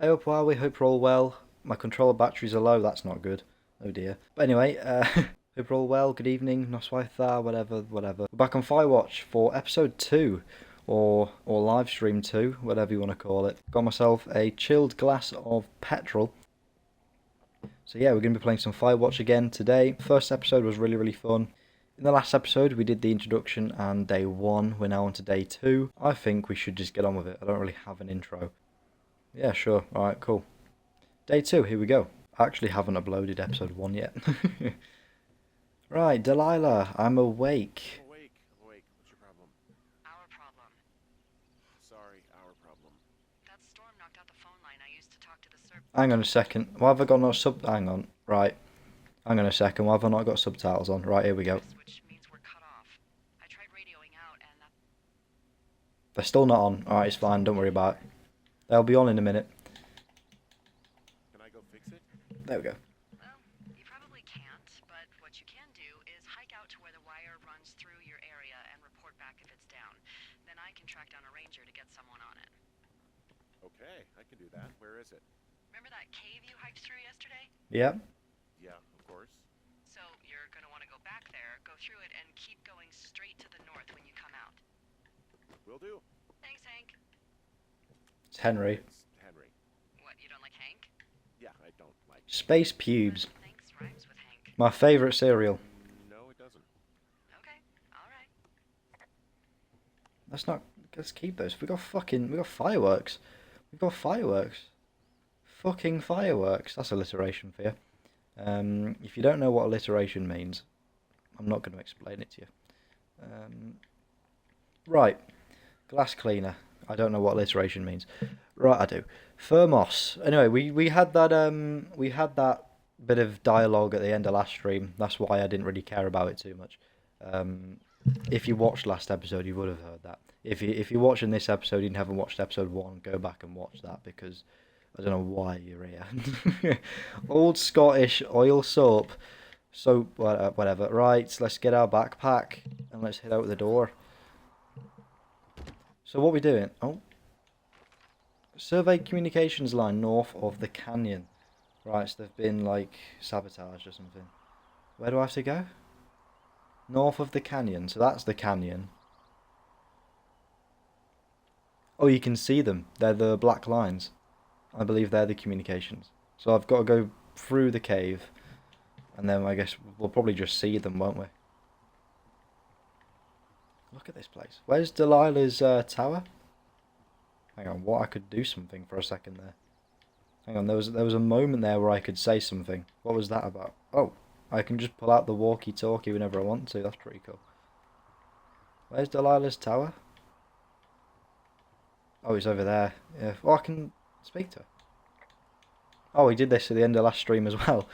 I hope well, we hope you're all well. My controller batteries are low, that's not good. Oh dear. But anyway, hope you're all well, good evening, noswaitha, whatever. We're back on Firewatch for episode 2, or live stream 2, whatever you want to call it. Got myself a chilled glass of petrol. So yeah, we're going to be playing some Firewatch again today. First episode was really fun. In the last episode we did the introduction and day 1, we're now on to day 2. I think we should just get on with it, I don't really have an intro. Yeah, sure. Alright, cool. Day 2, here we go. I actually haven't uploaded episode 1 yet. Right, Deliliah, I'm awake. Awake. What's your problem? Our problem. Sorry, our problem. That storm knocked out the phone line I used to talk to the server. Hang on a second. Why have I got no Hang on. Right. Hang on a second. Why have I not got subtitles on? Right, here we go. Which means we're cut off. I tried radioing out and that... They're still not on. Alright, it's fine. Don't worry about it. They'll be on in a minute. Can I go fix it? There we go. Well, you probably can't, but what you can do is hike out to where the wire runs through your area and report back if it's down. Then I can track down a ranger to get someone on it. Okay, I can do that. Where is it? Remember that cave you hiked through yesterday? Yep. Yeah, of course. So you're gonna want to go back there, go through it, and keep going straight to the north when you come out. Will do. Thanks, Hank. It's Henry. It's Henry. What, you don't like Hank? Yeah, I don't like Space pubes. Thanks rhymes with Hank. My favourite cereal. No, it doesn't. Okay, alright. Let's keep those. We got fireworks. We've got fireworks. Fucking fireworks. That's alliteration for you. If you don't know what alliteration means, I'm not going to explain it to you. Right. Glass cleaner. I don't know what alliteration means. Right, I do. Thermos. Anyway, we had that bit of dialogue at the end of last stream. That's why I didn't really care about it too much. If you watched last episode, you would have heard that. If you're watching this episode and haven't watched episode 1, go back and watch that, because I don't know why you're here. Old Scottish oil soap. Whatever. Right, let's get our backpack and let's head out the door. So what are we doing? Oh. Survey communications line north of the canyon. Right, so they've been, like, sabotaged or something. Where do I have to go? North of the canyon. So that's the canyon. Oh, you can see them. They're the black lines. I believe they're the communications. So I've got to go through the cave. And then I guess we'll probably just see them, won't we? Look at this place. Where's Delilah's tower? Hang on, what? I could do something for a second there. Hang on, there was a moment there where I could say something. What was that about? Oh, I can just pull out the walkie-talkie whenever I want to. That's pretty cool. Where's Delilah's tower? Oh, he's over there. Yeah. Oh, I can speak to her. Oh, he did this at the end of last stream as well.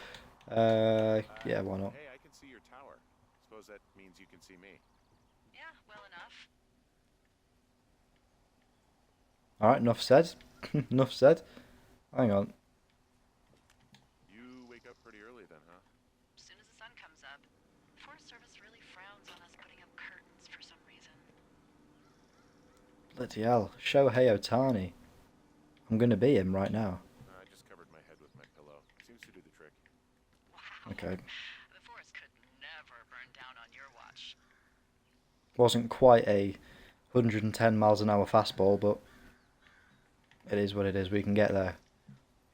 Yeah, why not? Hey, I can see your tower. Suppose that means you can see me. Yeah, well enough. Alright, enough said. Enough said. Hang on. You wake up pretty early then, huh? As soon as the sun comes up. The Forest Service really frowns on us putting up curtains for some reason. Bloody hell. Shohei Ohtani. I'm going to be him right now. I just covered my head with my pillow. Seems to do the trick. Wow. Okay. The forest could never burn down on your watch. Wasn't quite a 110 miles an hour fastball, but it is what it is. We can get there.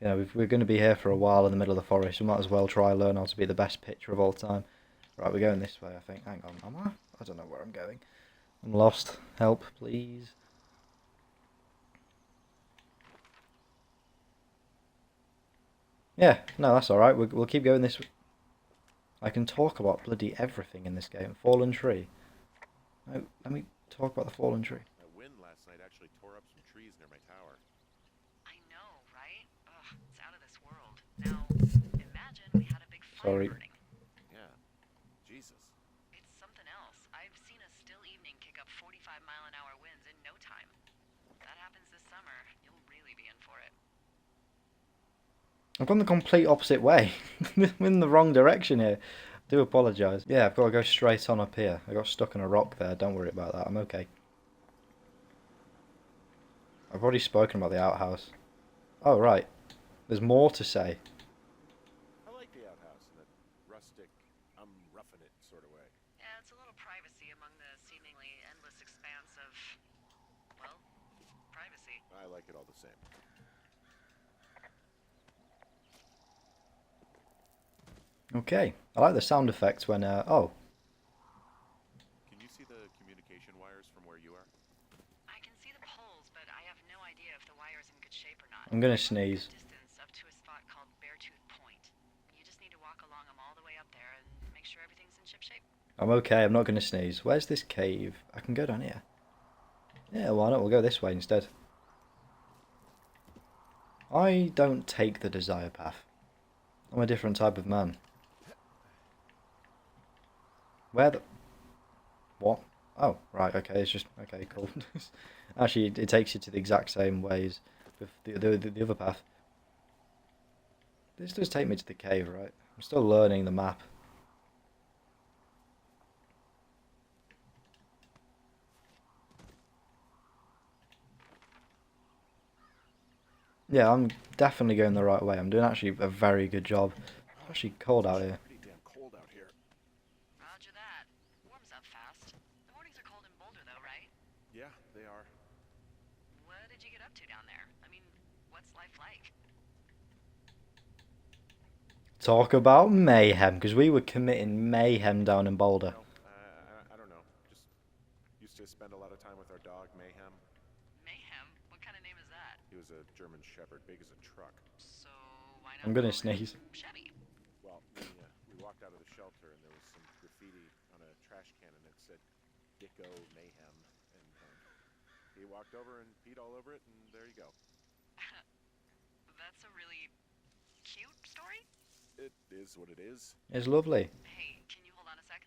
You know, we're going to be here for a while in the middle of the forest. We might as well try and learn how to be the best pitcher of all time. Right, we're going this way, I think. Hang on, am I? I don't know where I'm going. I'm lost. Help, please. Yeah, no, that's alright. We'll keep going this way. I can talk about bloody everything in this game. Fallen tree. No, let me talk about the fallen tree. That wind last night actually tore up some trees near my tower. I know, right? Ugh, it's out of this world. Now, imagine we had a big fire Sorry. burning. Yeah. Jesus. It's something else. I've seen a still evening kick up 45-mile-an-hour winds in no time. If that happens this summer, you'll really be in for it. I've gone the complete opposite way. I'm in the wrong direction here. I do apologise. Yeah, I've got to go straight on up here. I got stuck on a rock there. Don't worry about that. I'm okay. I've already spoken about the outhouse. Oh, right. There's more to say. I like the outhouse in that rustic, I'm roughing it sort of way. Yeah, it's a little privacy among the seemingly endless expanse of, well, privacy. I like it all the same. Okay. I like the sound effects when, oh. Can you see the communication wires from where you are? I can see the poles, but I have no idea if the wire's in good shape or not. I'm gonna We're running sneeze. a distance up to a spot called Beartooth Point. You just need to walk along them all the way up there and make sure everything's in ship shape. I'm okay, I'm not gonna sneeze. Where's this cave? I can go down here. Yeah, why not? We'll go this way instead. I don't take the desire path. I'm a different type of man. Where the... What? Oh, right, okay, it's just... Okay, cool. Actually, it takes you to the exact same ways with the other path. This does take me to the cave, right? I'm still learning the map. Yeah, I'm definitely going the right way. I'm doing actually a very good job. It's actually cold out here. Pretty damn cold out here. Roger that. Warms up fast. The mornings are cold in Boulder, though, right? Yeah, they are. What did you get up to down there? I mean, what's life like? Talk about mayhem, because we were committing mayhem down in Boulder. No, I don't know. Just used to spend a lot of time with our dog, Mayhem. Mayhem? What kind of name is that? He was a German Shepherd, big as a truck. So, why not I'm gonna call him sneeze. Chevy? Well, we walked out of the shelter and there was some graffiti on a trash can and it said Dicko Mayhem. And he walked over and peed all over it and there you go. That's a really cute story. It is what it is. It's lovely. Hey, can you hold on a sec?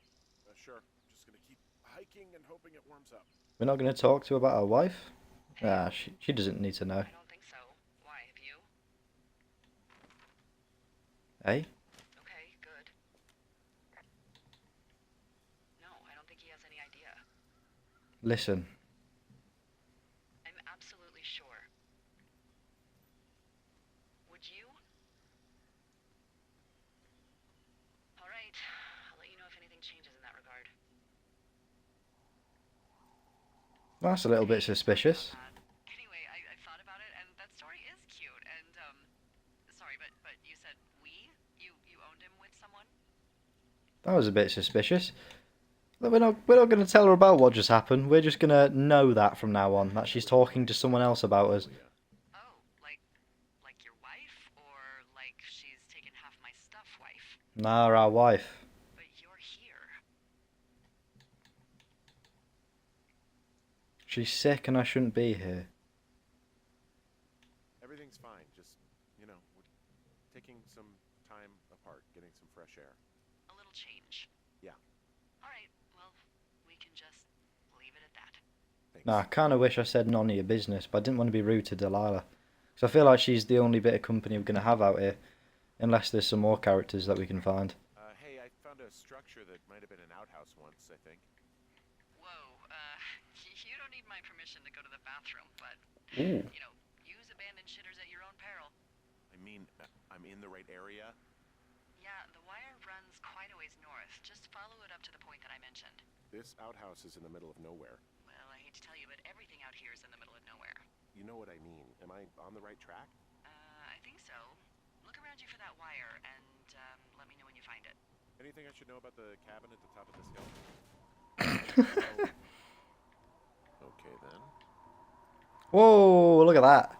Sure. Just gonna keep hiking and hoping it warms up. We're not going to talk to her about her wife? Ah, she doesn't need to know. I don't think so. Why, have you? Eh? Okay, good. No, I don't think he has any idea. Listen. I'm absolutely sure. Would you? All right, I'll let you know if anything changes in that regard. That's a little bit suspicious. Anyway, I thought about it, and that story is cute. And sorry, but you said we? You owned him with someone? That was a bit suspicious. Look, we're not going to tell her about what just happened. We're just going to know that from now on, that she's talking to someone else about us. Oh, like your wife, or like she's taken half my stuff, wife? Nah, our wife. But you're here. She's sick and I shouldn't be here. Everything's fine. Just, we're taking some time apart, getting some fresh air. A little change. Yeah. All right, well, we can just leave it at that. Thanks. Nah, I kind of wish I said none of your business, but I didn't want to be rude to Deliliah. Because I feel like she's the only bit of company we're going to have out here. Unless there's some more characters that we can find. Hey, I found a structure that might have been an outhouse once, I think. Whoa, you don't need my permission to go to the bathroom, but, Ooh. use abandoned shitters at your own peril. I mean, I'm in the right area. Yeah, the wire runs quite a ways north. Just follow it up to the point that I mentioned. This outhouse is in the middle of nowhere. Well, I hate to tell you, but everything out here is in the middle of nowhere. You know what I mean. Am I on the right track? I think so. Look around you for that wire, and, let me know when you find it. Anything I should know about the cabin at the top of this hill? Okay, then. Whoa, look at that.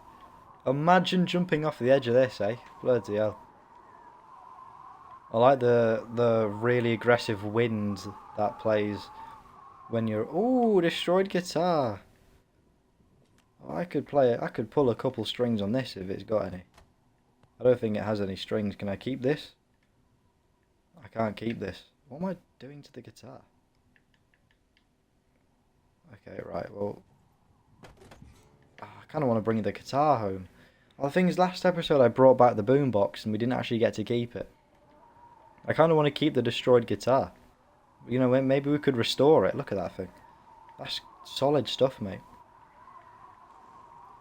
Imagine jumping off the edge of this, eh? Bloody hell. I like the really aggressive wind that plays when you're... Ooh, destroyed guitar. I could pull a couple strings on this if it's got any. I don't think it has any strings. Can I keep this? I can't keep this. What am I doing to the guitar? Okay, right, well... I kind of want to bring the guitar home. Well, the thing is, last episode I brought back the boombox and we didn't actually get to keep it. I kind of want to keep the destroyed guitar. Maybe we could restore it. Look at that thing. That's solid stuff, mate.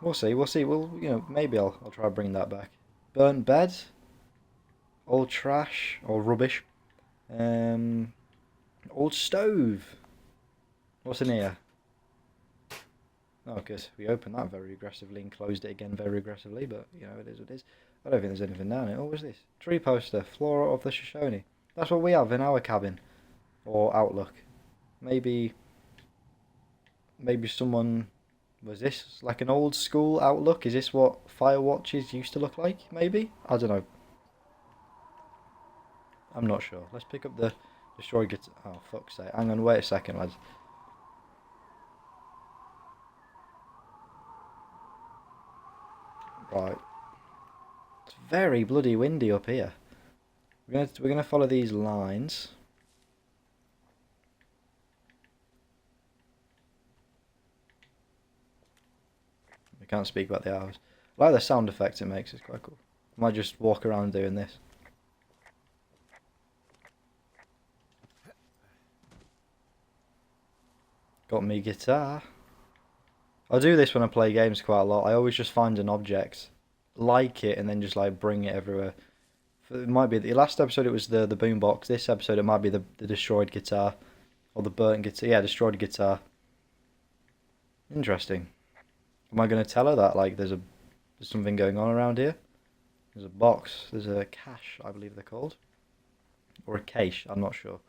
We'll see. We'll see. We'll, you know, maybe I'll try to bring that back. Burnt bed, old trash or rubbish, old stove. What's in here? Oh, because we opened that very aggressively and closed it again very aggressively, but, you know, it is what it is. I don't think there's anything down here. Oh, what's this? Tree poster, Flora of the Shoshone. That's what we have in our cabin. Or Outlook. Maybe someone... Was this like an old school Outlook? Is this what Firewatches used to look like? Maybe? I don't know. I'm not sure. Let's pick up the destroyed guitar. Oh, fuck's sake. Hang on, wait a second, lads. Right. It's very bloody windy up here. We're gonna follow these lines. We can't speak about the hours. I like the sound effects it makes. It's quite cool. I might just walk around doing this. Got me guitar. I do this when I play games quite a lot. I always just find an object, like it, and then just like bring it everywhere. It might be the last episode. It was the boombox. This episode it might be the destroyed guitar, or the burnt guitar. Yeah, destroyed guitar. Interesting. Am I going to tell her that like there's something going on around here? There's a box. There's a cache, I believe they're called, or a cache. I'm not sure.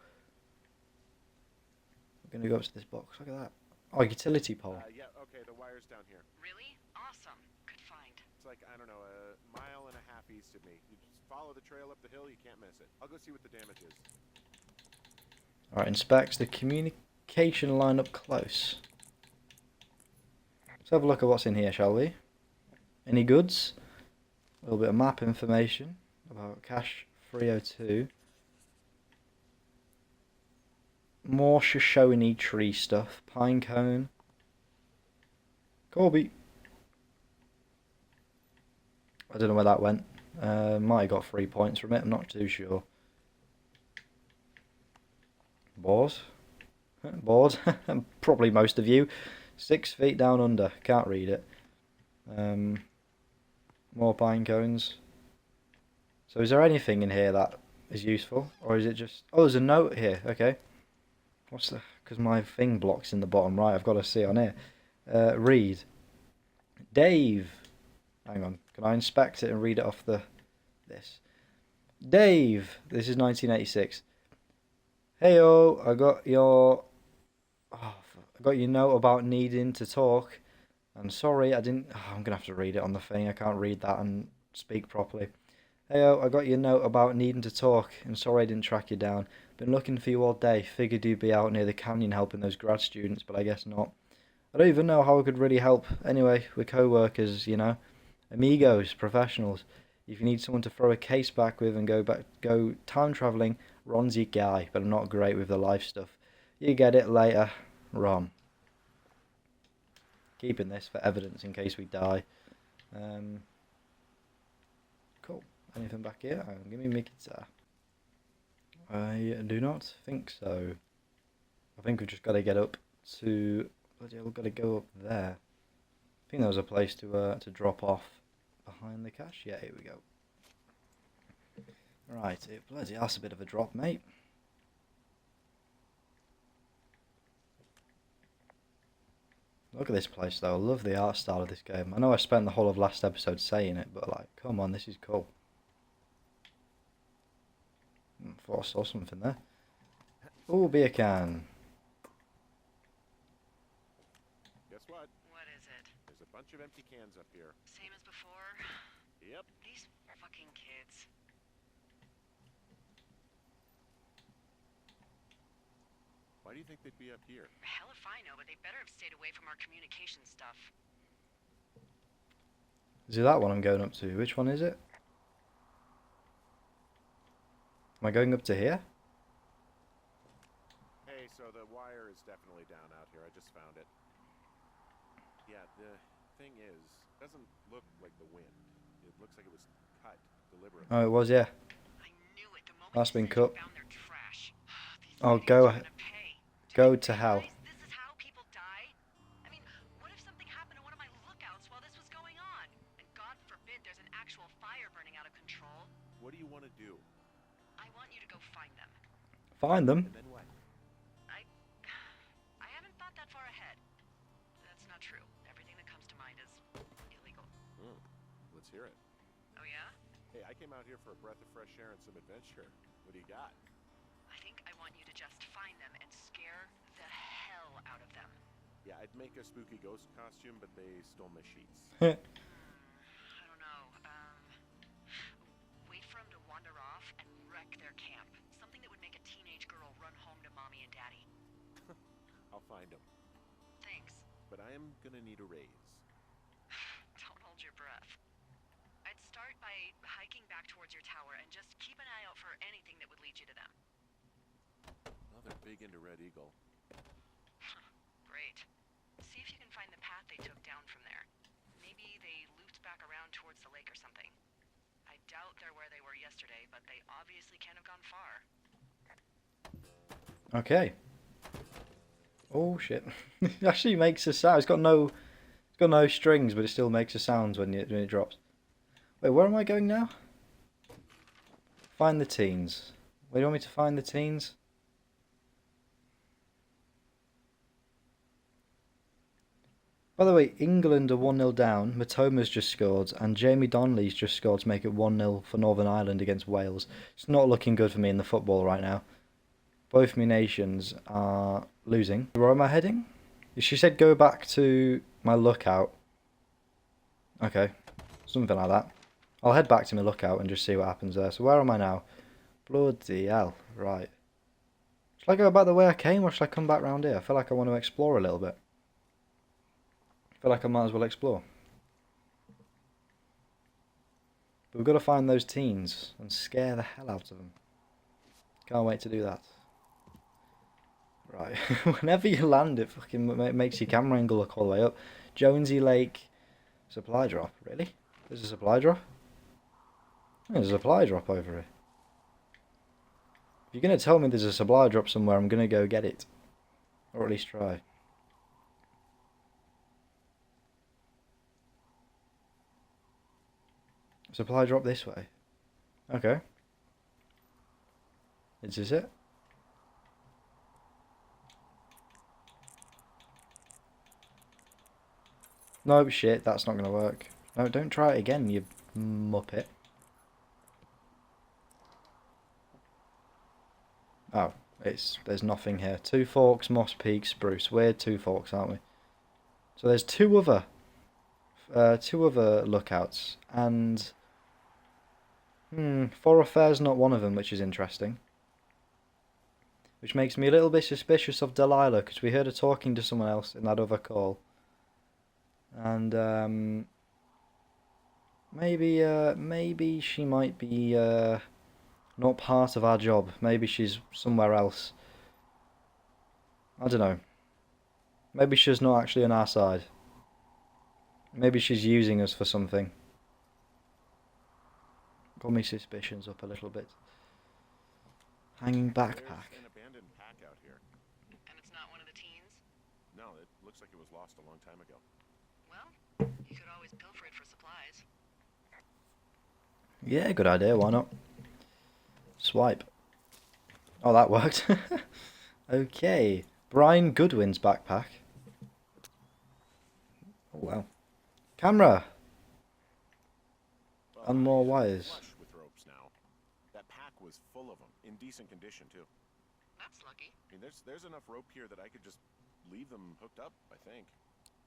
I'm going to go up to this box. Look at that. Oh, utility pole. Yeah, okay, the wire's down here. Really? Awesome. Good find. It's like, I don't know, a mile and a half east of me. You just follow the trail up the hill, you can't miss it. I'll go see what the damage is. Alright, inspects the communication line up close. Let's have a look at what's in here, shall we? Any goods? A little bit of map information about cache 302. More Shoshone tree stuff. Pine cone. Corby. I don't know where that went. Might have got 3 points from it. I'm not too sure. Boars. Bored. Probably most of you. 6 feet down under. Can't read it. More pine cones. So is there anything in here that is useful? Or is it just... Oh, there's a note here. Okay. What's the... Because my thing blocks in the bottom right. I've got to see on here. Read. Dave. Hang on. Can I inspect it and read it off this? Dave. This is 1986. Heyo. I got your note about needing to talk. I'm sorry I didn't... Oh, I'm going to have to read it on the thing. I can't read that and speak properly. Heyo, I got your note about needing to talk. I'm sorry I didn't track you down. Been looking for you all day. Figured you'd be out near the canyon helping those grad students, but I guess not. I don't even know how I could really help. Anyway, we're co-workers, you know. Amigos, professionals. If you need someone to throw a case back with and go time travelling, Ron's your guy, but I'm not great with the life stuff. You get it later, Ron. Keeping this for evidence in case we die. Cool. Anything back here? Oh, give me my guitar. I do not think so. I think we've just got to get up to... Bloody hell, we've got to go up there. I think there was a place to drop off behind the cache. Yeah, here we go. Right, bloody that's a bit of a drop, mate. Look at this place though, I love the art style of this game. I know I spent the whole of last episode saying it, but like, come on, this is cool. I thought I saw something there. Oh, beer can. Guess what? What is it? There's a bunch of empty cans up here. Same as before? Yep. These fucking kids. Why do you think they'd be up here? Hell if I know, but they better have stayed away from our communication stuff. Is it that one I'm going up to? Which one is it? Am I going up to here? Hey, so the wire is definitely down out here. I just found it. Yeah, the thing is, it doesn't look like the wind. It looks like it was cut deliberately. Oh, it was, yeah. I knew it the moment That's you been said you cut. found their trash. These Oh, idiots go are ahead. gonna pay. Go Do you to hell. realize this is how people die? I mean, what if something happened to one of my lookouts while this was burning out of control. What do you want to do? I want you to go find them. Find them? And then what? I haven't thought that far ahead. That's not true. Everything that comes to mind is illegal. Hmm. Let's hear it. Oh yeah? Hey, I came out here for a breath of fresh air and some adventure. What do you got? I think I want you to just find them and scare the hell out of them. Yeah, I'd make a spooky ghost costume, but they stole my sheets. I don't know. Wait for them to wander off and wreck their camp. Something that would make a teenage girl run home to mommy and daddy. I'll find them. Thanks. But I am gonna need a raise. Don't hold your breath. I'd start by hiking back towards your tower and just keep an eye out for anything that would lead you to them. Well, they're big into Red Eagle. Great. See if you can find the path they took down from there. Maybe they looped back around towards the lake or something. I doubt they're where they were yesterday, but they obviously can't have gone far. Okay. Oh shit! It actually makes a sound. It's got no strings, but it still makes a sound when it drops. Wait, where am I going now? Find the teens. Where do you want me to find the teens? By the way, England are 1-0 down. Matoma's just scored, and Jamie Donnelly's just scored to make it 1-0 for Northern Ireland against Wales. It's not looking good for me in the football right now. Both my nations are losing. Where am I heading? She said go back to my lookout. Okay, something like that. I'll head back to my lookout and just see what happens there. So where am I now? Bloody hell, right. Shall I go back the way I came, or shall I come back round here? I feel like I want to explore a little bit. I feel like I might as well explore. But we've got to find those teens and scare the hell out of them. Can't wait to do that. Right, whenever you land it fucking makes your camera angle look all the way up. Jonesy Lake supply drop, really? There's a supply drop? There's a supply drop over here. If you're going to tell me there's a supply drop somewhere, I'm going to go get it. Or at least try. Supply drop this way. Okay. Is this it? No, shit, that's not going to work. No, don't try it again, you muppet. Oh, there's nothing here. Two Forks, Moss Peak, Spruce. We're Two Forks, aren't we? So there's two other lookouts, and Thoroughfare's not one of them, which is interesting. Which makes me a little bit suspicious of Deliliah, because we heard her talking to someone else in that other call. And maybe she might be not part of our job. Maybe she's somewhere else. I don't know. Maybe she's not actually on our side. Maybe she's using us for something. Got me suspicions up a little bit. Hanging backpack. There's an abandoned pack out here. And it's not one of the teens? No, it looks like it was lost a long time ago. Well, you could always pilfer it for supplies. Yeah, good idea, why not? Swipe. Oh, that worked. Okay. Brian Goodwin's backpack. Oh, wow. Camera! Well, And more I'm wires. flush with ropes now. That pack was full of them, in decent condition too. That's lucky. I mean, there's enough rope here that I could just leave them hooked up, I think.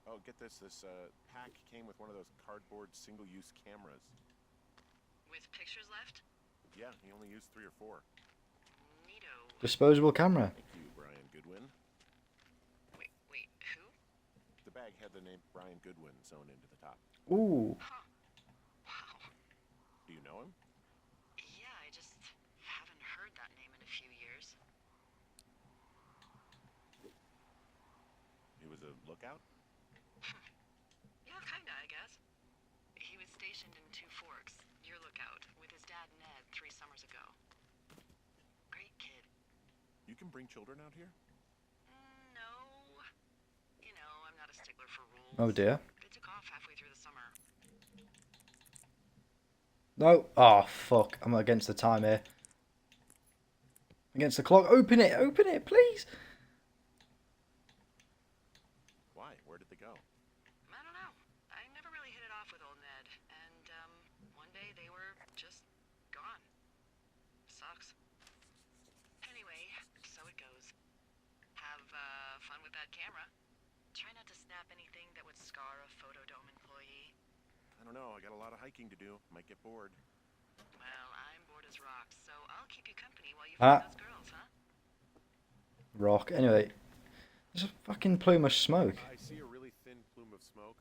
Oh, get this. This pack came with one of those cardboard single-use cameras. With pictures left? Yeah, he only used 3 or 4. Neato. Disposable camera. Thank you, Brian Goodwin. Wait, who? The bag had the name Brian Goodwin sewn into the top. Ooh. Huh. Wow. Do you know him? Yeah, I just haven't heard that name in a few years. He was a lookout? Yeah, kinda, I guess. He was stationed in Two Forks, your lookout, with his dad Ned 3 summers ago. Great kid. You can bring children out here? No. You know, I'm not a stickler for rules. Oh dear. They took off halfway through the summer. No. Oh, fuck. I'm against the time here. Against the clock. Open it, please. Why? Where did they go? I don't know. I never really hit it off with old Ned, and, one day they were just gone. Sucks. Anyway, so it goes. Have, fun with that camera. Try not to snap anything that would scar a Photodome employee. I don't know. I got a lot of hiking to do. Might get bored. Well, I'm bored as rocks, so I'll keep you company while you Ah. find those girls, huh? Rock. Anyway. There's a fucking plume of smoke. I see a really thin plume of smoke.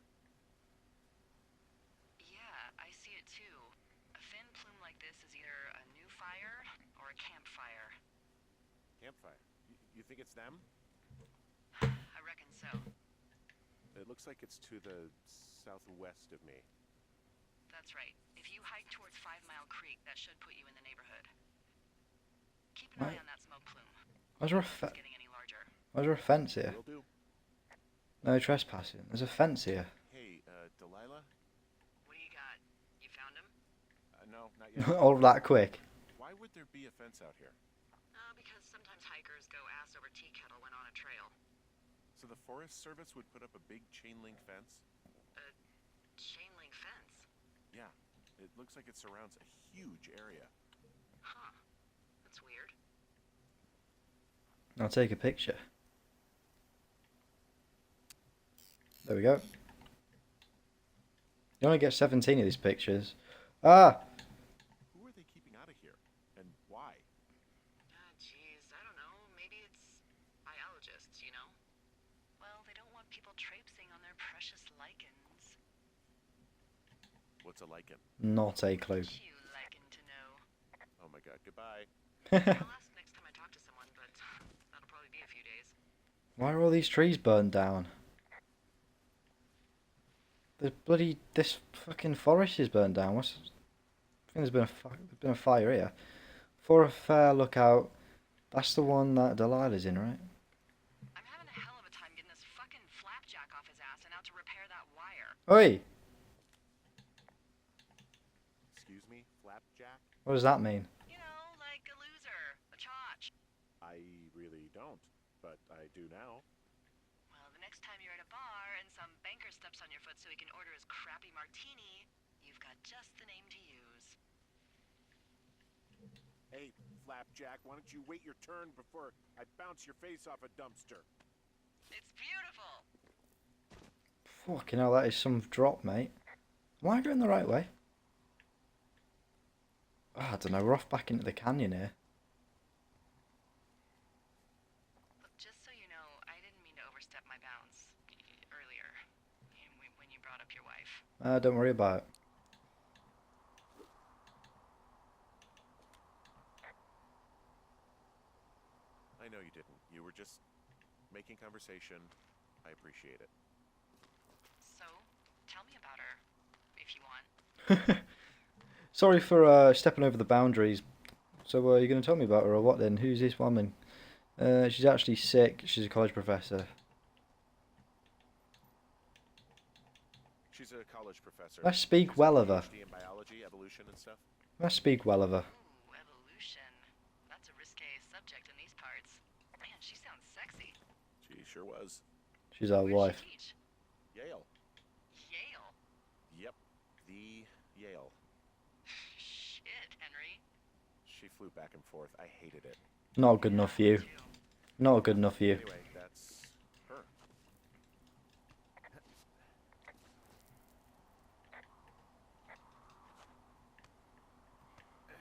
Yeah, I see it too. A thin plume like this is either a new fire or a campfire. Campfire. You think it's them? I reckon so. It looks like it's to the southwest of me. That's right. If you hike towards 5 Mile Creek, that should put you in the neighborhood. Keep an eye on that smoke plume. Why's there It's getting any larger. a fence here? Will do. No trespassing. There's a fence here. Hey, Deliliah? What do you got? You found him? No, not yet. All that quick. Why would there be a fence out here? Because sometimes hikers go ass over tea kettle when on a trail. So the Forest Service would put up a big chain link fence? A chain link fence? Yeah. It looks like it surrounds a huge area. Huh. That's weird. I'll take a picture. There we go. You only get 17 of these pictures. Ah! Who are they keeping out of here? And why? Jeez, I don't know. Maybe it's biologists, you know? Well, they don't want people traipsing on their precious lichens. What's a lichen? Not a clue. You lichen to know. Oh my god, goodbye. I'll ask next time I talk to someone, but that'll probably be a few days. Why are all these trees burned down? This fucking forest is burned down. I think there's been a fire here. For a fair lookout. That's the one that Delilah's in, right? I'm having a hell of a time getting this fucking flapjack off his ass and out to repair that wire. Oi! Excuse me, Flapjack? What does that mean? You know, like a loser, a chotch. I really don't, but I do now. Well, the next time you're at a bar and some banker steps on your foot so he can order his crappy martini, you've got just the name to use. Hey, Flapjack, why don't you wait your turn before I bounce your face off a dumpster? It's beautiful. Fucking hell, that is some drop, mate. Am I going the right way? Oh, I don't know, we're off back into the canyon here. Look, just so you know, I didn't mean to overstep my bounds earlier when you brought up your wife. Don't worry about it. I know you didn't. You were just making conversation. I appreciate it. So, tell me about her, if you want. Sorry for stepping over the boundaries. So you're going to tell me about her or what then? Who's this woman? She's actually sick. She's a college professor. She's a college professor. Let's speak well of her. PhD in biology, evolution, and stuff. Let's speak well of her. Ooh, evolution. That's a risque subject in these parts. Man, she sounds sexy. She sure was. She's our Where'd wife. she teach? Yale. Yale. Yep, the Yale. Shit, Henry. She flew back and forth. I hated it. Not good enough for you. Too. Not good enough for you. Anyway, that's her.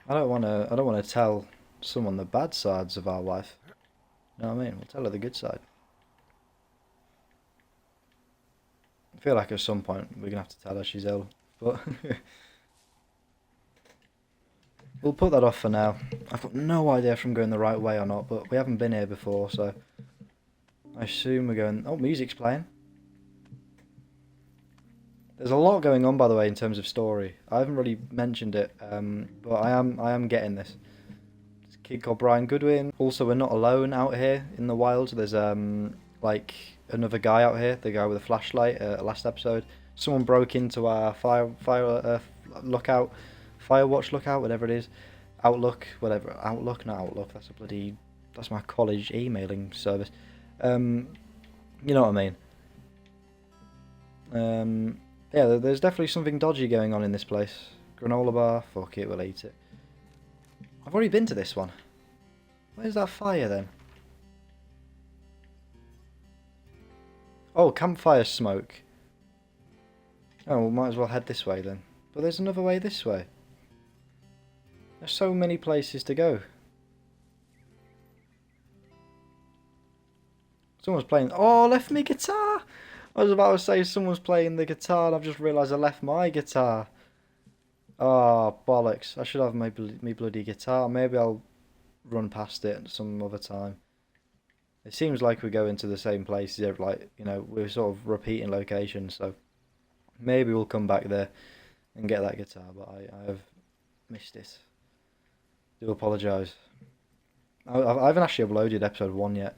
I don't want to tell someone the bad sides of our life. You know what I mean? We'll tell her the good side. I feel like at some point we're gonna have to tell her she's ill, but we'll put that off for now. I've got no idea if I'm going the right way or not, but we haven't been here before, so I assume we're going. Oh, music's playing. There's a lot going on, by the way, in terms of story. I haven't really mentioned it, but I am getting this. There's a kid called Brian Goodwin. Also, we're not alone out here in the wild. There's like another guy out here, the guy with a flashlight. Last episode, someone broke into our fire lookout Firewatch lookout, whatever it is. Outlook, whatever. Outlook, not Outlook. That's my college emailing service. You know what I mean. Yeah, there's definitely something dodgy going on in this place. Granola bar, fuck it, we'll eat it. I've already been to this one. Where's that fire then? Oh, campfire smoke. Oh, we might as well head this way then. But there's another way this way. There's so many places to go. Someone's playing... Oh, I left me guitar! I was about to say someone's playing the guitar and I've just realised I left my guitar. Oh, bollocks. I should have my bloody guitar. Maybe I'll run past it some other time. It seems like we go into the same places, like, you know, we're sort of repeating locations, so maybe we'll come back there and get that guitar, but I have missed it. Do apologise. I haven't actually uploaded episode 1 yet.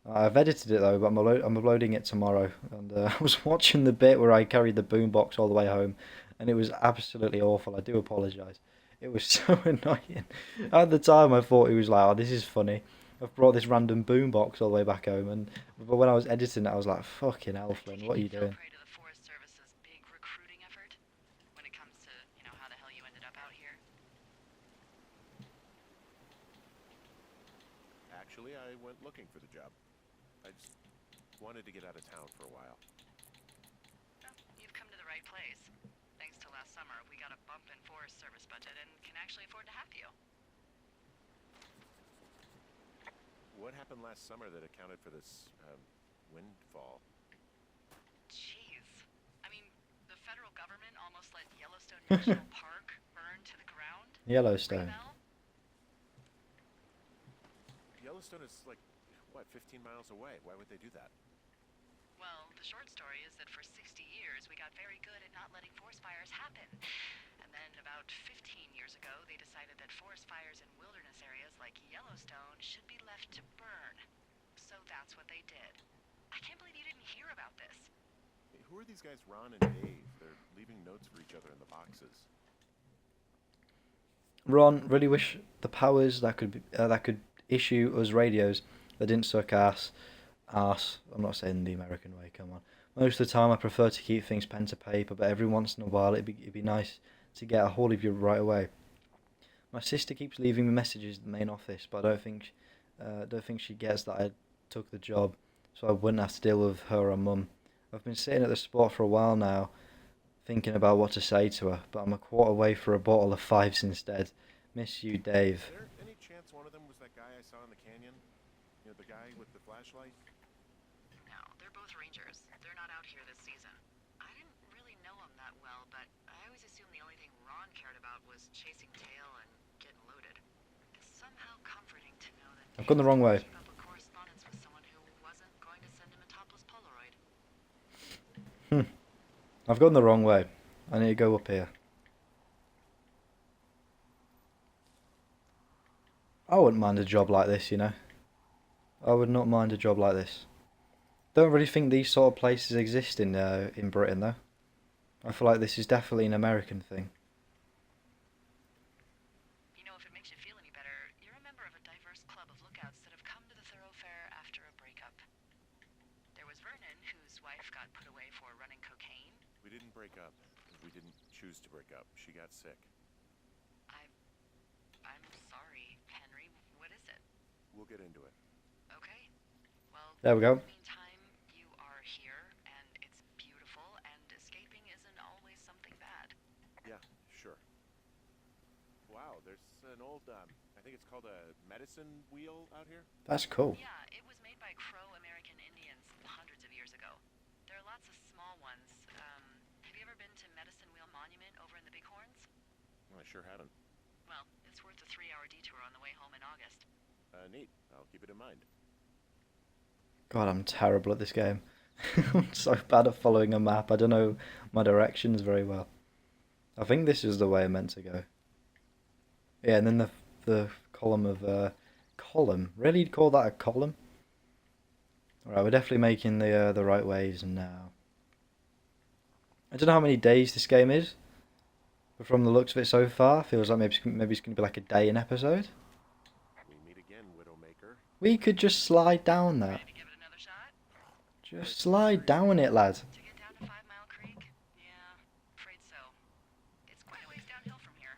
I've edited it though, but I'm uploading it tomorrow, and I was watching the bit where I carried the boombox all the way home, and it was absolutely awful. I do apologise. It was so annoying. At the time I thought it was like, oh, this is funny. I've brought this random boombox all the way back home, but when I was editing it, I was like, fucking hell, Flynn, what are you doing? Prey to the Forest Service's big recruiting effort when it comes to, you know, how the hell you ended up out here. Actually, I went looking for the job. I just wanted to get out of town for a while. Well, you've come to the right place. Thanks to last summer, we got a bump in Forest Service budget and can actually afford to have you. What happened last summer that accounted for this windfall? Jeez. I mean, the federal government almost let Yellowstone National Park burn to the ground. Yellowstone. Rebel? Yellowstone is like, what, 15 miles away? Why would they do that? Well, the short story is that for 60 years, we got very good at not letting forest fires happen. And then about 15 years ago, they decided that forest fires in wilderness areas like Yellowstone should be left to burn. So that's what they did. I can't believe you didn't hear about this. Hey, who are these guys, Ron and Dave? They're leaving notes for each other in the boxes. Ron, really wish the powers that could issue us radios that didn't suck ass. I'm not saying the American way, come on. Most of the time I prefer to keep things pen to paper, but every once in a while it'd be nice to get a hold of you right away. My sister keeps leaving me messages at the main office, but I don't think she gets that I took the job, so I wouldn't have to deal with her or Mum. I've been sitting at the spot for a while now, thinking about what to say to her, but I'm a quarter away for a bottle of Fives instead. Miss you, Dave. Is there any chance one of them was that guy I saw in the canyon? You know, the guy with the flashlight? No, they're both rangers. They're not out here this season. I didn't really know them that well, but I always assumed the only thing Ron cared about was chasing tail and getting loaded. It's somehow comforting to know that I've gone the wrong way. keep up a correspondence with someone who wasn't going to send him a topless Polaroid. I've gone the wrong way. I need to go up here. I wouldn't mind a job like this, you know. I would not mind a job like this. Don't really think these sort of places exist in Britain, though. I feel like this is definitely an American thing. You know, if it makes you feel any better, you're a member of a diverse club of lookouts that have come to the thoroughfare after a breakup. There was Vernon, whose wife got put away for running cocaine. We didn't break up. We didn't choose to break up. She got sick. I'm sorry, Henry. What is it? We'll get into it. Okay. Well, There we go. in the meantime, you are here, and it's beautiful, and escaping isn't always something bad. Yeah, sure. Wow, there's an old, I think it's called a medicine wheel out here. That's cool. Yeah, it was made by Crow American Indians hundreds of years ago. There are lots of small ones. Have you ever been to Medicine Wheel Monument over in the Bighorns? Well, I sure haven't. Well, it's worth a 3-hour detour on the way home in August. Neat. I'll keep it in mind. God, I'm terrible at this game. I'm so bad at following a map. I don't know my directions very well. I think this is the way I'm meant to go. Yeah, and then the column of column. Really, you'd call that a column? Alright, we're definitely making the right ways now. I don't know how many days this game is. But from the looks of it so far, feels like maybe it's going to be like a day an episode. We meet again, Widowmaker. We could just slide down that. Ready to give it another shot? Just slide down it, lad. To get down to 5 Mile Creek? Yeah, afraid so. It's quite a ways downhill from here.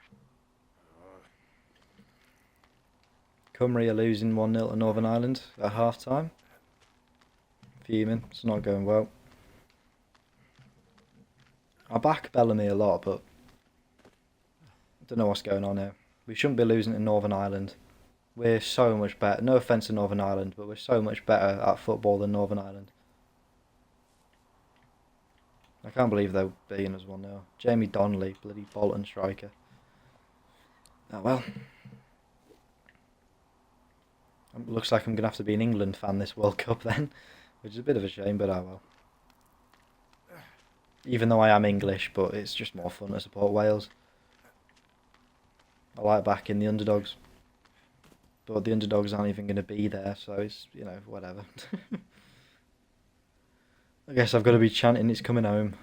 Cymru are losing 1-0 to Northern Ireland at half time. Fuming, it's not going well. I back Bellamy a lot, but I don't know what's going on here. We shouldn't be losing to Northern Ireland. We're so much better. No offence to Northern Ireland, but we're so much better at football than Northern Ireland. I can't believe they're beating us 1-0. Jamie Donnelly, bloody Bolton striker. Oh well. Looks like I'm going to have to be an England fan this World Cup then, which is a bit of a shame, but oh well. Even though I am English, but it's just more fun to support Wales. I like backing the underdogs. But the underdogs aren't even going to be there, so it's, you know, whatever. I guess I've got to be chanting it's coming home.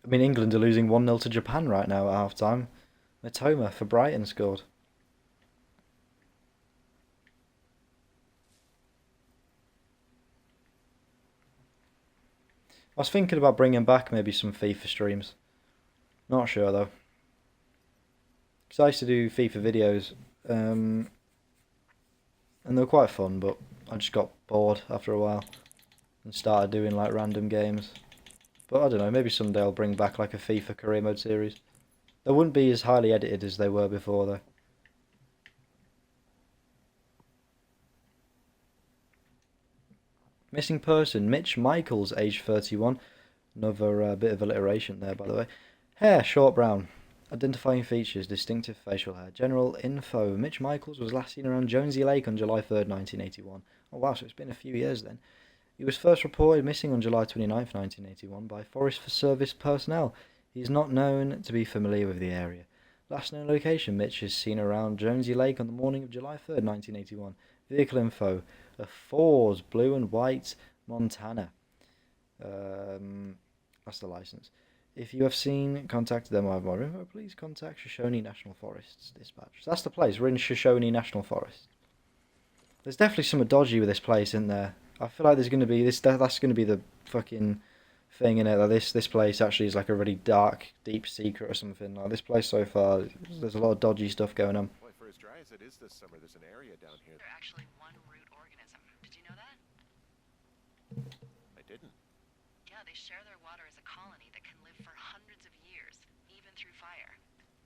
I mean, England are losing 1-0 to Japan right now at half time. Matoma for Brighton scored. I was thinking about bringing back maybe some FIFA streams. Not sure though. Because I used to do FIFA videos, and they were quite fun, but I just got bored after a while and started doing like random games. But I don't know, maybe someday I'll bring back like a FIFA career mode series. They wouldn't be as highly edited as they were before though. Missing person, Mitch Michaels, age 31. Another bit of alliteration there, by the way. Hair, short brown. Identifying features, distinctive facial hair. General info, Mitch Michaels was last seen around Jonesy Lake on July 3rd, 1981. Oh wow, so it's been a few years then. He was first reported missing on July 29th, 1981 by Forest Service personnel. He is not known to be familiar with the area. Last known location, Mitch is seen around Jonesy Lake on the morning of July 3rd, 1981. Vehicle info, a Ford blue and white Montana. That's the license. If you have seen, contact them or more info, please contact Shoshone National Forests Dispatch. So that's the place. We're in Shoshone National Forest. There's definitely something dodgy with this place, isn't there? I feel like there's going to be this. That's going to be the fucking thing in it. That this place actually is like a really dark, deep secret or something. Like this place so far, there's a lot of dodgy stuff going on. Boy, for as dry as it is this summer, there's an area down here. They're actually one root organism. Did you know that? I didn't. Yeah, they share their water as a colony that can live for hundreds of years, even through fire.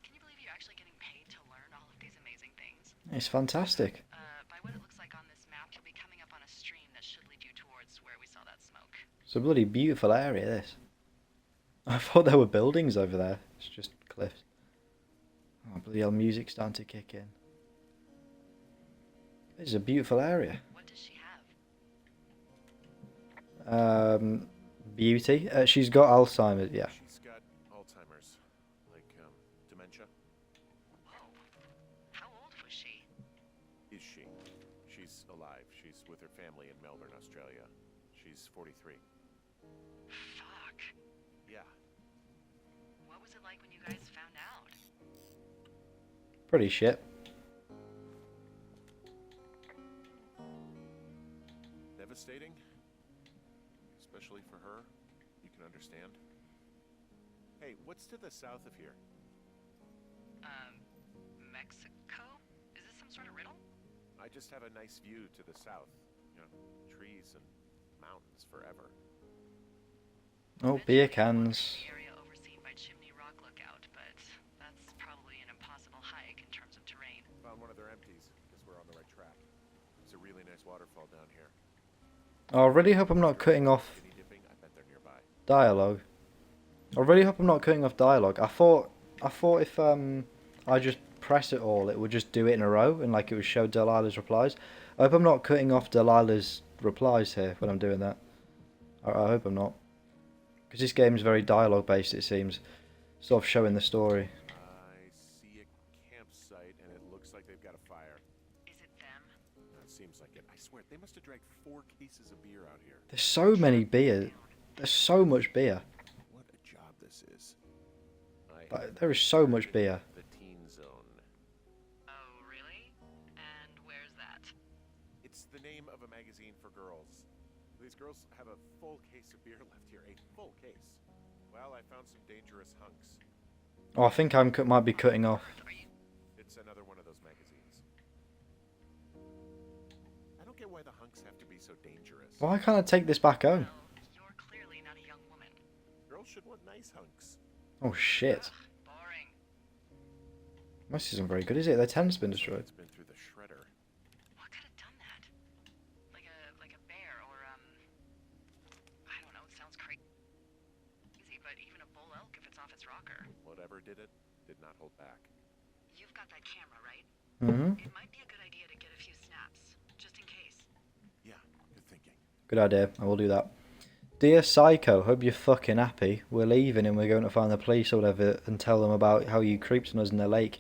Can you believe you're actually getting paid to learn all of these amazing things? It's fantastic. By what it looks like on this map, you'll be coming up on a stream that should lead you towards where we saw that smoke. It's a bloody beautiful area, this. I thought there were buildings over there. It's just cliffs. Oh, bloody hell, music's starting to kick in. This is a beautiful area. What does she have? Beauty. She's got Alzheimer's, yeah. She's got Alzheimer's, like dementia. Whoa. How old was she? Is she? She's alive. She's with her family in Melbourne, Australia. She's 43. Fuck. Yeah. What was it like when you guys found out? Pretty shit. Devastating. Especially for her. You can understand. Hey, what's to the south of here? Mexico? Is this some sort of riddle? I just have a nice view to the south. You know, trees and mountains forever. Oh, beer cans. The area overseen by Chimney Rock Lookout, but that's probably an impossible hike in terms of terrain. Found one of their empties. Guess we're on the right track. There's a really nice waterfall down here. Oh, I really hope I'm not cutting off Skinny dipping, I bet they're nearby. dialogue. I really hope I'm not cutting off dialogue. I thought if I just press it all, it would just do it in a row and like it would show Delilah's replies. I hope I'm not cutting off Delilah's replies here when I'm doing that. I hope I'm not. Because this game is very dialogue based, it seems. Sort of showing the story. I see a campsite and it looks like they've got a fire. Is it them? That seems like it. I swear, they must have dragged 4 cases of beer out here. There's so many beer. There's so much beer. What a job this this is. There is so much beer. The teen zone. Oh, really? And where's that? It's the name of a magazine for girls. These girls have a full case of beer left here. A full case. Well, I found some dangerous hunks. Oh, I think I might be cutting off. It's another one of those magazines. I don't get why the hunks have to be so dangerous. Why can't I take this back home? Well, you're clearly not a young woman. Girls should want nice hunks. Oh shit. Boring. This isn't very good, is it? Their tent's been destroyed. It's been through the shredder. What could have done that? Like a bear or I don't know, it sounds crazy, but even a bull elk if it's off its rocker. Whatever did it, did not hold back. You've got that camera, right? Mm-hmm. It might be a good idea to get a few snaps, just in case. Yeah, good thinking. Good idea. I will do that. Dear Psycho, hope you're fucking happy. We're leaving and we're going to find the police or whatever and tell them about how you creeped on us in the lake.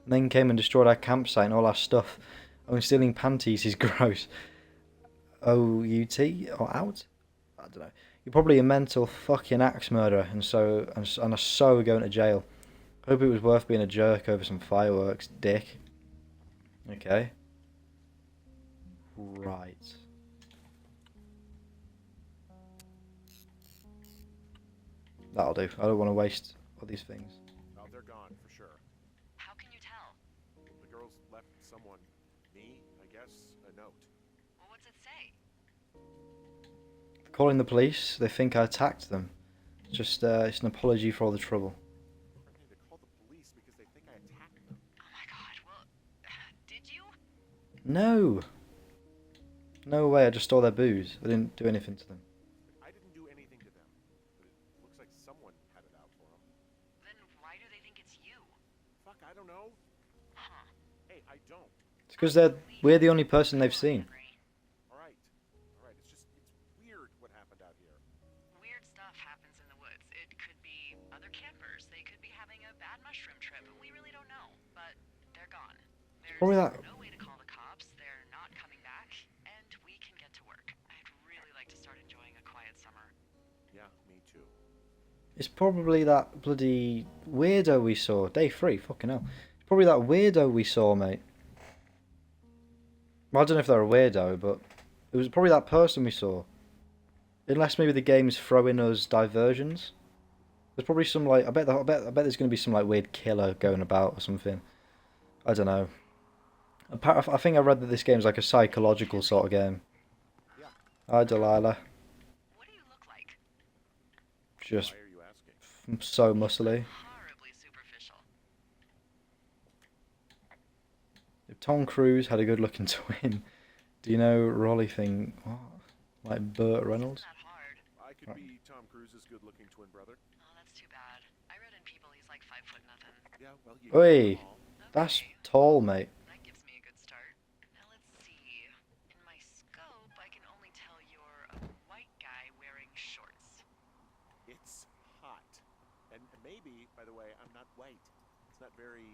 And then came and destroyed our campsite and all our stuff. Oh, stealing panties is gross. O-U-T? Or out? I don't know. You're probably a mental fucking axe murderer and are so going to jail. Hope it was worth being a jerk over some fireworks, dick. Okay. Right. That'll do. I don't want to waste all these things. Oh, they're gone for sure. How can you tell? The girls left someone, me, I guess, a note. Well, what's it say? Calling the police. They think I attacked them. Just it's an apology for all the trouble. They called the police because they think I attacked them. Oh my god, well, did you? No. No way. I just stole their booze. I didn't do anything to them. I didn't do anything to them, but it looks like someone had it out for them. Then why do they think it's you? Fuck, I don't know. Huh. Hey, I don't. It's because we're the only person they've seen. All right. It's weird what happened out here. Weird stuff happens in the woods. It could be other campers. They could be having a bad mushroom trip. We really don't know. But they're gone. There's Probably that. no way to call the cops. They're not coming back. And we can get to work. I'd really like to start enjoying a quiet summer. Yeah, me too. It's probably that bloody weirdo we saw. Day 3. Fucking hell. It's probably that weirdo we saw, mate. Well, I don't know if they're a weirdo, but it was probably that person we saw. Unless maybe the game's throwing us diversions. There's probably some like I bet there's going to be some like weird killer going about or something. I don't know. I think I read that this game's like a psychological sort of game. Yeah. Hi, Deliliah. What do you look like? Just Why are you asking? so muscly. Horribly superficial. If Tom Cruise had a good-looking twin, do you know Rolly thing? What? Like Burt Reynolds? Not hard. I could be Tom Cruise's good-looking twin brother. Oh, that's too bad. I read in People he's like 5 foot nothing. Yeah, well, you. Oi, know. that's Okay, tall, mate. that gives me a good start. Now let's see. In my scope, I can only tell you're a white guy wearing shorts. It's hot, and maybe, by the way, I'm not white. It's not very,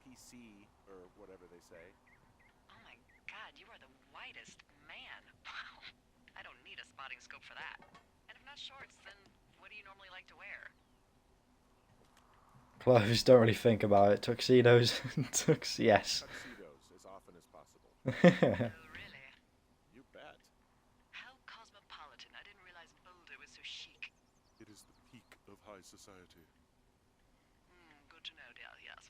PC or whatever they say. Oh my god, you are the whitest man. Wow. I don't need a spotting scope for that. And if not shorts, then what do you normally like to wear? Clothes, don't really think about it. Tuxedos, yes. Tuxedos as often as possible. Oh, really? You bet. How cosmopolitan. I didn't realize Boulder was so chic. It is the peak of high society. Good to know, dear, yes.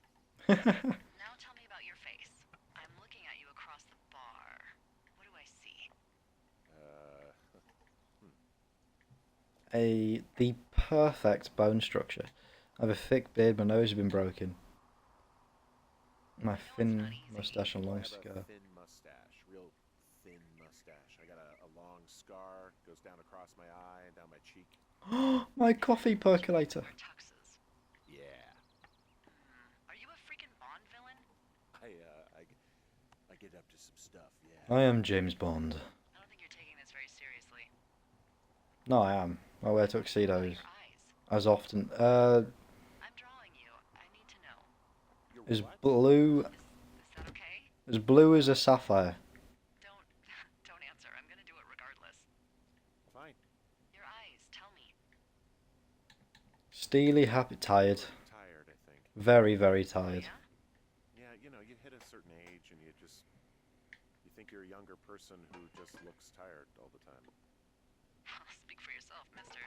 Now tell me about your face. I'm looking at you across the bar. What do I see? The perfect bone structure. I have a thick beard, my nose has been broken. My thin mustache and I long have a scar. thin mustache, real thin mustache. I got a long scar, goes down across my eye and down my cheek. My coffee percolator. Wear tuxes. Yeah. Are you a freaking Bond villain? I get up to some stuff, yeah. I am James Bond. I don't think you're taking this very seriously. No, I am. I wear What about tuxedos. your eyes? As often. I'm drawing you. I need to know. You're Is what? blue Is that okay? as blue as a sapphire. Don't answer. I'm gonna do it regardless. Fine. Your eyes, tell me. Steely, happy, tired. Tired, I think. Very, very Oh, tired. yeah? Yeah, you know, you hit a certain age and you think you're a younger person who just looks tired all the time. Speak for yourself, mister.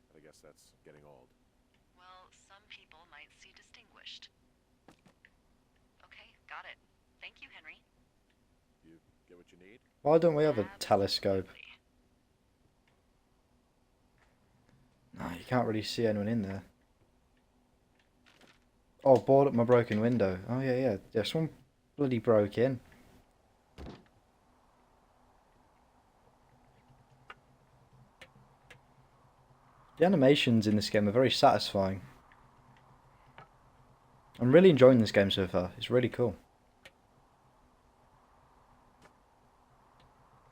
But I guess that's getting old. Well, some people might see distinguished. Okay, got it. Thank you, Henry. You get what you need? Why don't we have a telescope? Absolutely. No, you can't really see anyone in there. Oh, board up my broken window. Oh, yeah, yeah. Yeah, someone bloody broke in. The animations in this game are very satisfying. I'm really enjoying this game so far. It's really cool.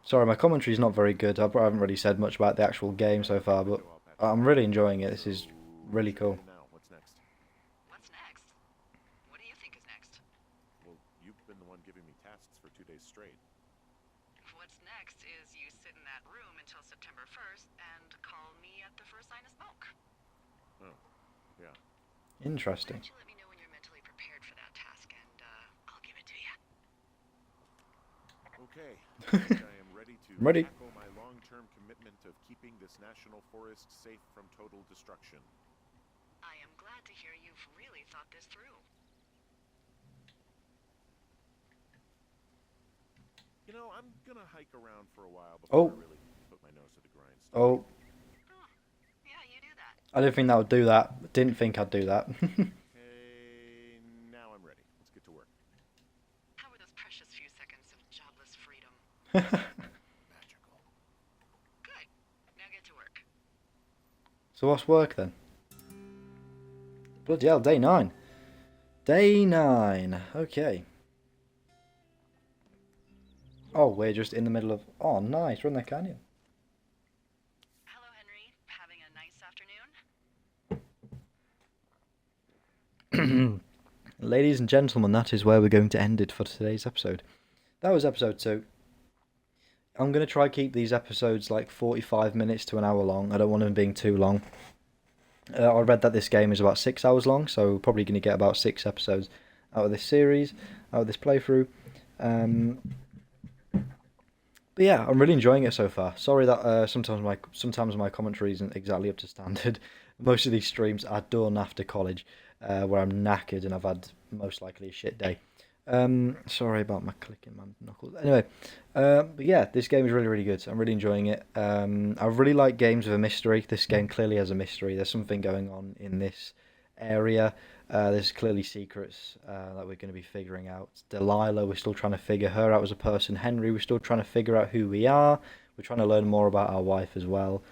Sorry, my commentary is not very good. I haven't really said much about the actual game so far, but I'm really enjoying it. This is really cool. Now, what's next? What's next? What do you think is next? Well, you've been the one giving me tasks for 2 days straight. What's next is you sit in that room until September 1st and call me at the first sign of smoke. Oh, yeah. Why Interesting. don't you let me know when you're mentally prepared for that task, and I'll give it to you. Okay. I think I am ready to I'm ready. tackle my long-term commitment of keeping this national forest safe from total destruction. I am glad to hear you've really thought this through. You know, I'm gonna hike around for a while before Oh. I really put my nose to the grindstone. Oh, Oh, yeah, you do that. I didn't think that would do that. Didn't think I'd do that. Okay, now I'm ready. Let's get to work. How were those precious few seconds of jobless freedom? Magical. Good. Now get to work. So what's work then? Bloody hell, day 9. Day 9. Okay. Oh, we're just in the middle of... Oh, nice. We're in the canyon. Hello, Henry. Having a nice afternoon? Ladies and gentlemen, that is where we're going to end it for today's episode. That was episode 2. I'm going to try keep these episodes like 45 minutes to an hour long. I don't want them being too long. I read that this game is about 6 hours long, so we're probably going to get about 6 episodes out of this series, out of this playthrough. But yeah, I'm really enjoying it so far. Sorry that sometimes my commentary isn't exactly up to standard. Most of these streams are done after college, where I'm knackered and I've had most likely a shit day. Sorry about my clicking my knuckles. Anyway, but yeah, this game is really, really good. I'm really enjoying it. I really like games with a mystery. This game clearly has a mystery. There's something going on in this area. There's clearly secrets that we're going to be figuring out. Deliliah, we're still trying to figure her out as a person. Henry, we're still trying to figure out who we are. We're trying to learn more about our wife as well.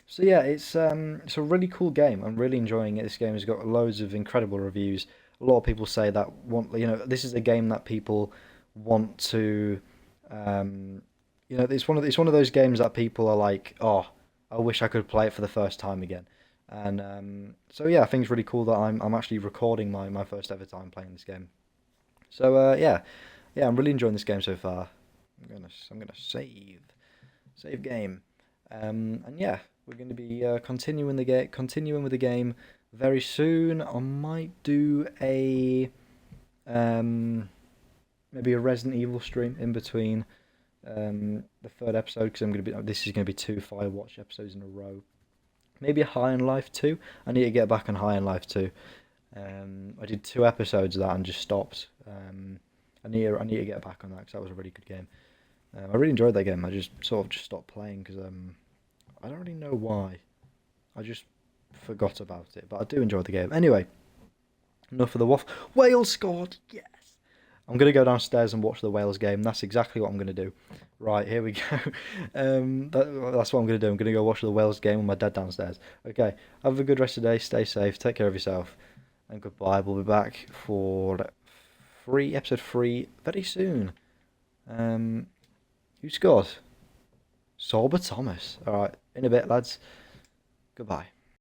So yeah, it's a really cool game. I'm really enjoying it. This game has got loads of incredible reviews. A lot of people say that this is a game that people want to, it's one of those games that people are like, oh, I wish I could play it for the first time again. And so yeah, I think it's really cool that I'm actually recording my first ever time playing this game. So yeah, I'm really enjoying this game so far. I'm gonna save game, and yeah, we're going to be continuing with the game very soon. I might do a maybe a Resident Evil stream in between the third episode, because this is going to be 2 Firewatch episodes in a row. Maybe a High on Life 2. I need to get back on High on Life 2. I did 2 episodes of that and just stopped. I need to get back on that because that was a really good game. I really enjoyed that game. I just stopped playing because I don't really know why. I just forgot about it, but I do enjoy the game. Anyway, enough of the waffle. Wales scored! Yes! I'm going to go downstairs and watch the Wales game. That's exactly what I'm going to do. Right, here we go. That's what I'm going to do. I'm going to go watch the Wales game with my dad downstairs. Okay, have a good rest of the day. Stay safe. Take care of yourself. And goodbye. We'll be back for episode 3 very soon. Who scored? Sorba Thomas. Alright, in a bit, lads. Goodbye.